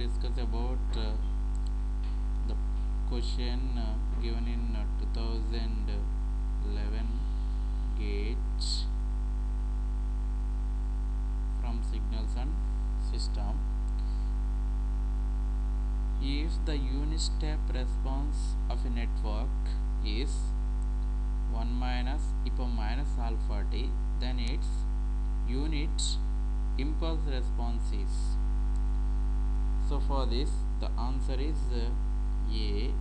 discuss about the question given in 2011 gauge from signals and system. If the unit step response of a network is 1 minus e power minus alpha t, then its unit impulse response is. So for this the answer is A.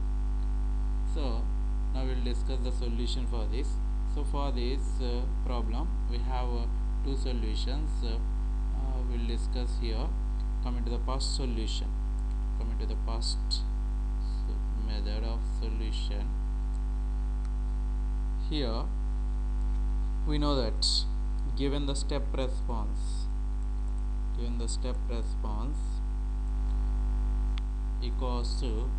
So now we will discuss the solution for this. So for this problem we have two solutions. We will discuss here. Coming to the first solution, coming to the first method of solution. Here we know that given the step response equals to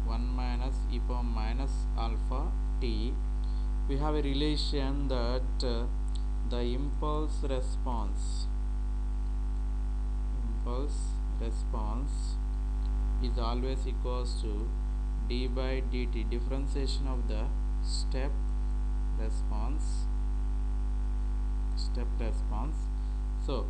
1 minus e power minus alpha t, we have a relation that the impulse response is always equals to d by dt, differentiation of the step response. So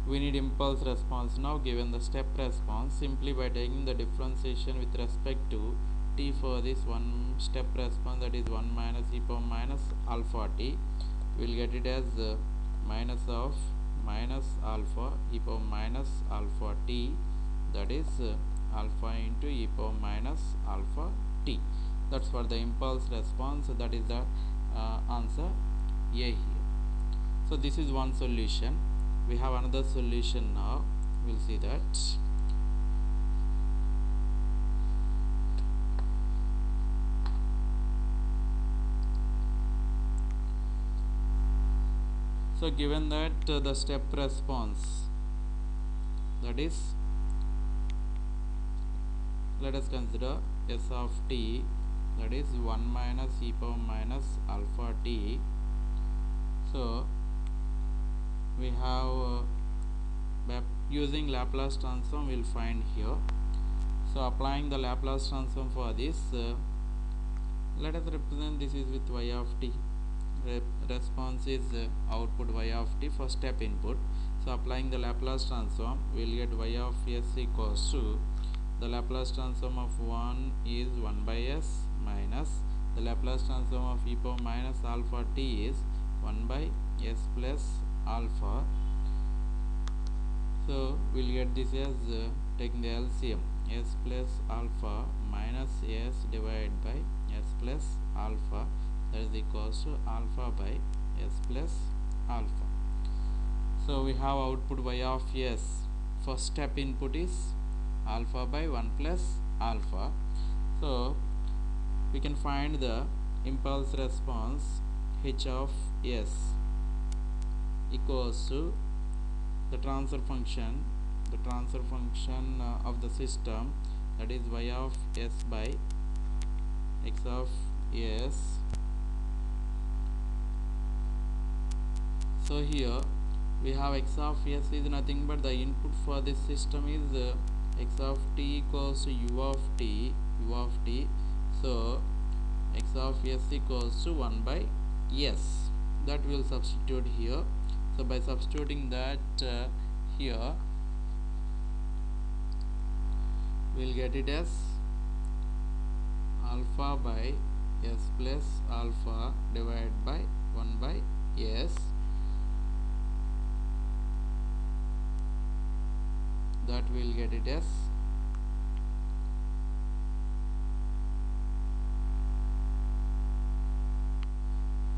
we need impulse response now. Given the step response, simply by taking the differentiation with respect to t for this one step response, that is 1 minus e power minus alpha t, we will get it as minus of minus alpha e power minus alpha t, that is alpha into e power minus alpha t. That's for the impulse response. That is the answer A here. So this is one solution. We have another solution now. We'll see that. So given that the step response, that is, let us consider s of t, that is 1 minus e power minus alpha t. So we have using Laplace transform we will find here. So applying the Laplace transform for this, let us represent this is with y of t. Response is output y of t for step input. So applying the Laplace transform, we will get y of s equals to, the Laplace transform of 1 is 1 by s minus the Laplace transform of e power minus alpha t is 1 by s plus alpha. So we will get this as taking the LCM, s plus alpha minus s divided by s plus alpha, that is equals to alpha by s plus alpha. So we have output y of s for step input is alpha by 1 plus alpha. So we can find the impulse response h of s equals to the transfer function of the system, that is y of s by x of s. So here we have x of s is nothing but the input for this system is x of t equals to u of t. So x of s equals to 1 by s, that we will substitute here. So by substituting that here, we will get it as alpha by s plus alpha divided by 1 by s, that we will get it as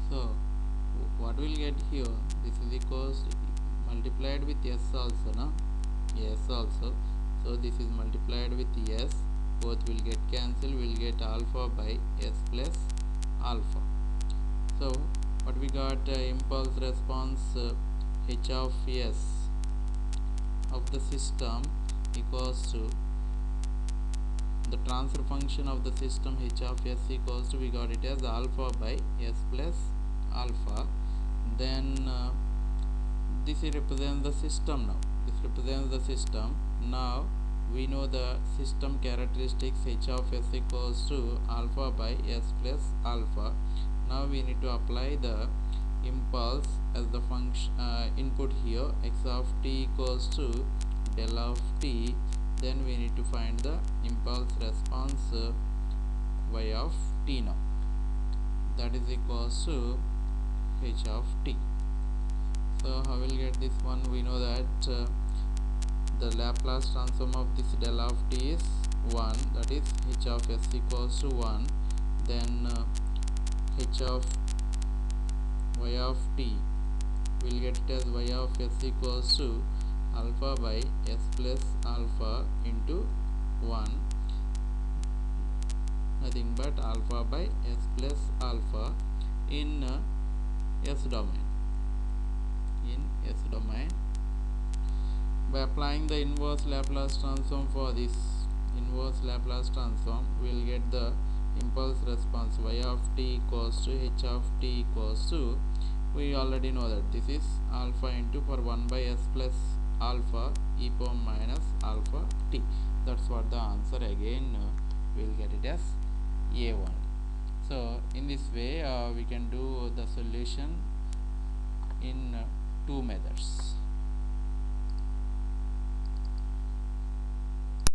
so what we will get here, this is equals multiplied with s also, no? Yes also. So this is multiplied with s, both will get cancelled, we will get alpha by s plus alpha. So what we got, impulse response h of s of the system equals to the transfer function of the system h of s equals to, we got it as alpha by s plus alpha. Then this represents the system now. This represents the system. Now we know the system characteristics h of s equals to alpha by s plus alpha. Now we need to apply the impulse as the function input here. X of t equals to del of t. Then we need to find the impulse response y of t now. That is equals to h of t. So how will get this one? We know that the Laplace transform of this del of t is 1, that is h of s equals to 1. Then h of y of t, we'll get it as y of s equals to alpha by s plus alpha into 1, nothing but alpha by s plus alpha in s domain. In s domain, by applying the inverse Laplace transform for this inverse Laplace transform, we will get the impulse response y of t equals to h of t equals to, we already know that this is alpha into for 1 by s plus alpha e power minus alpha t. That's what the answer. Again we will get it as A1. So in this way we can do the solution in two methods.